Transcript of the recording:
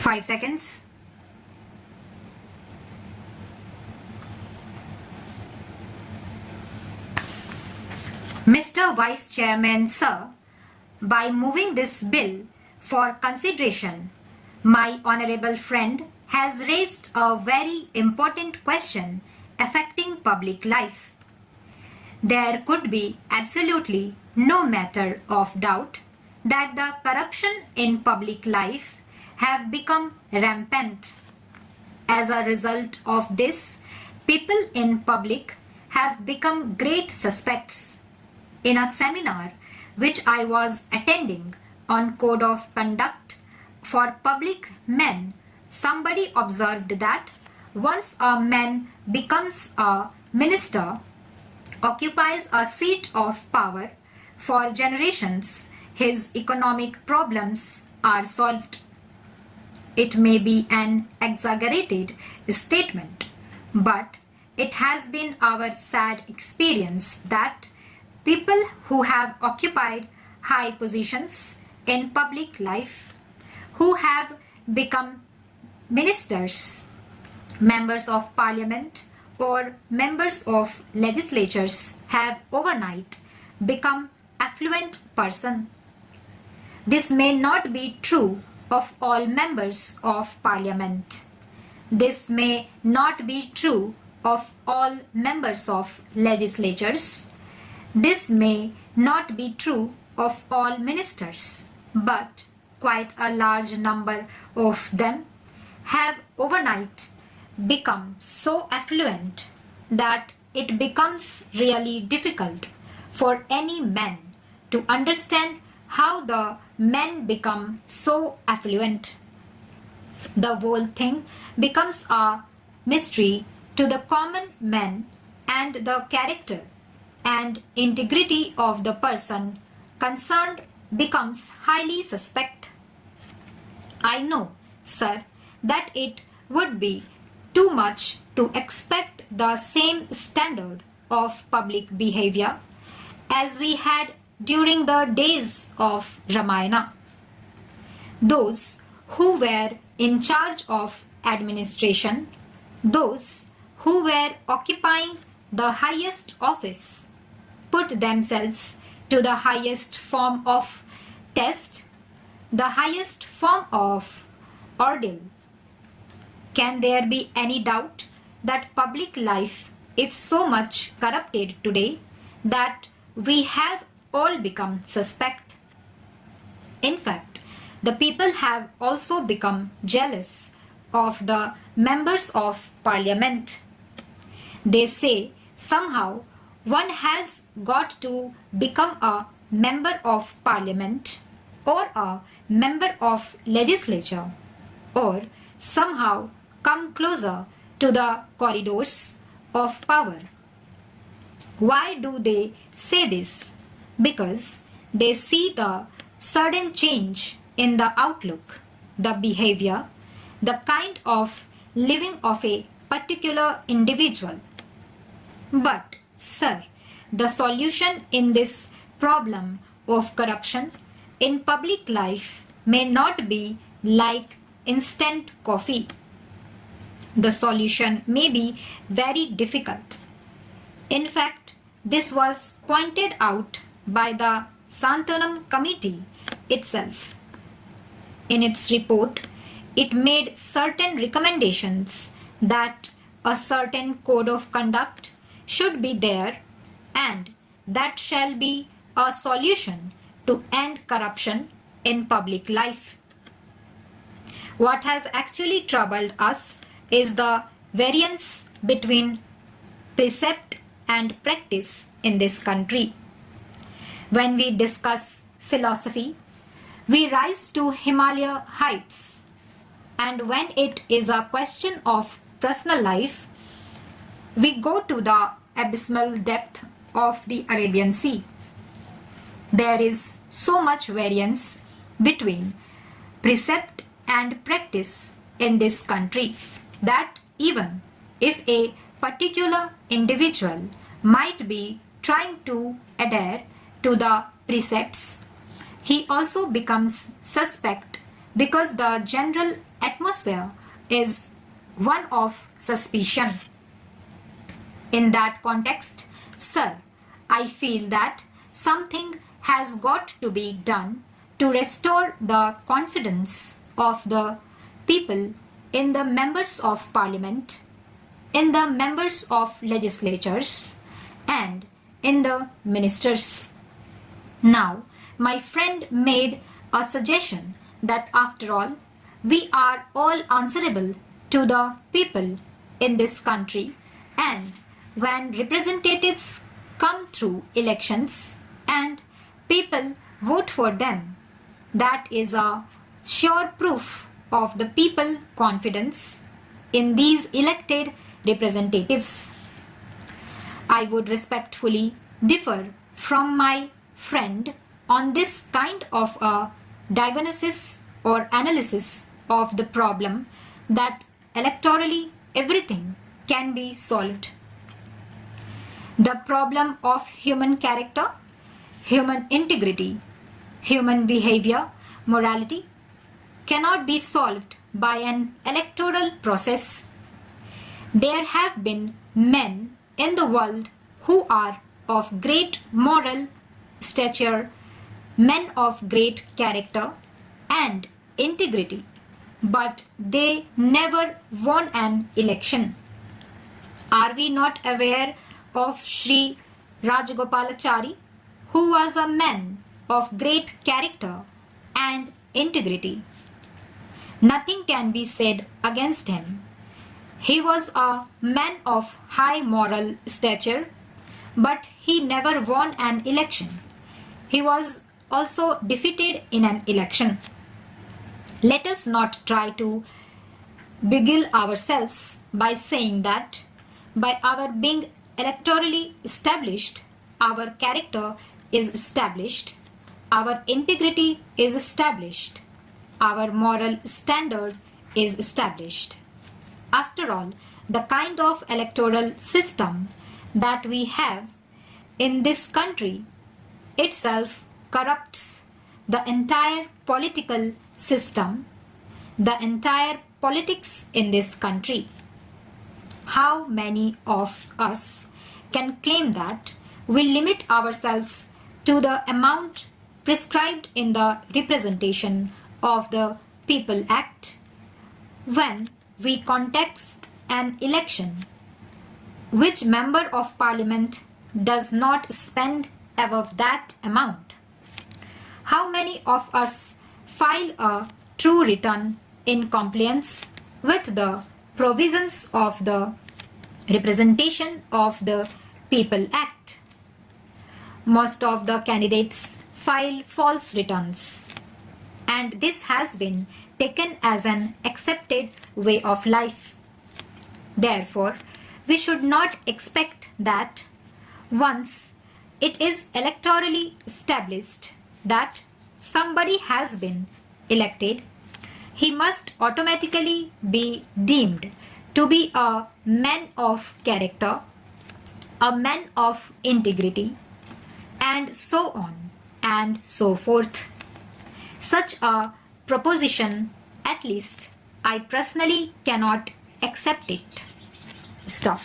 5 seconds. Mr. Vice Chairman, sir, by moving this bill for consideration, my honorable friend has raised a very important question affecting public life. There could be absolutely no matter of doubt that the corruption in public life have become rampant. As a result of this, people in public have become great suspects. In a seminar which I was attending on Code of Conduct for public men, somebody observed that once a man becomes a minister, occupies a seat of power, for generations, his economic problems are solved. It may be an exaggerated statement, but it has been our sad experience that people who have occupied high positions in public life, who have become ministers, members of parliament, or members of legislatures, have overnight become affluent person. This may not be true of all members of parliament. This may not be true of all members of legislatures. This may not be true of all ministers, but quite a large number of them have overnight become so affluent that it becomes really difficult for any man to understand how the men become so affluent. The whole thing becomes a mystery to the common man, and the character and integrity of the person concerned becomes highly suspect. I know, sir, that it would be too much to expect the same standard of public behavior as we had during the days of Ramayana. Those who were in charge of administration, those who were occupying the highest office, put themselves to the highest form of test, the highest form of ordeal. Can there be any doubt that public life is so much corrupted today that we have all become suspect? In fact, the people have also become jealous of the members of parliament. They say somehow one has got to become a member of parliament or a member of legislature, or somehow come closer to the corridors of power. Why do they say this? Because they see the sudden change in the outlook, the behavior, the kind of living of a particular individual. But, sir, the solution in this problem of corruption in public life may not be like instant coffee. The solution may be very difficult. In fact, this was pointed out by the Santanam Committee itself. In its report, it made certain recommendations that a certain code of conduct should be there, and that shall be a solution to end corruption in public life. What has actually troubled us is the variance between precept and practice in this country. When we discuss philosophy, we rise to Himalaya heights, and when it is a question of personal life, we go to the abysmal depth of the Arabian Sea. There is so much variance between precept and practice in this country that even if a particular individual might be trying to adhere to the precepts, he also becomes suspect because the general atmosphere is one of suspicion. In that context, sir, I feel that something has got to be done to restore the confidence of the people in the members of parliament, in the members of legislatures, and in the ministers. Now, my friend made a suggestion that after all, we are all answerable to the people in this country, and when representatives come through elections and people vote for them, that is a sure proof of the people confidence in these elected representatives. I would respectfully differ from my friend on this kind of a diagnosis or analysis of the problem that electorally everything can be solved. The problem of human character, human integrity, human behavior, morality cannot be solved by an electoral process. There have been men in the world who are of great moral stature, men of great character and integrity, but they never won an election. Are we not aware of Sri Rajagopalachari, who was a man of great character and integrity? Nothing can be said against him. He was a man of high moral stature, but he never won an election. He was also defeated in an election. Let us not try to beguile ourselves by saying that by our being electorally established, our character is established, our integrity is established, our moral standard is established. After all, the kind of electoral system that we have in this country itself corrupts the entire political system, the entire politics in this country. How many of us can claim that we limit ourselves to the amount prescribed in the Representation of the People Act when we contest an election? Which member of parliament does not spend above that amount? How many of us file a true return in compliance with the provisions of the Representation of the People Act? Most of the candidates file false returns, and this has been taken as an accepted way of life. Therefore, we should not expect that once it is electorally established that somebody has been elected, he must automatically be deemed to be a man of character, a man of integrity, and so on and so forth. Such a proposition, at least I personally cannot accept it. Stop.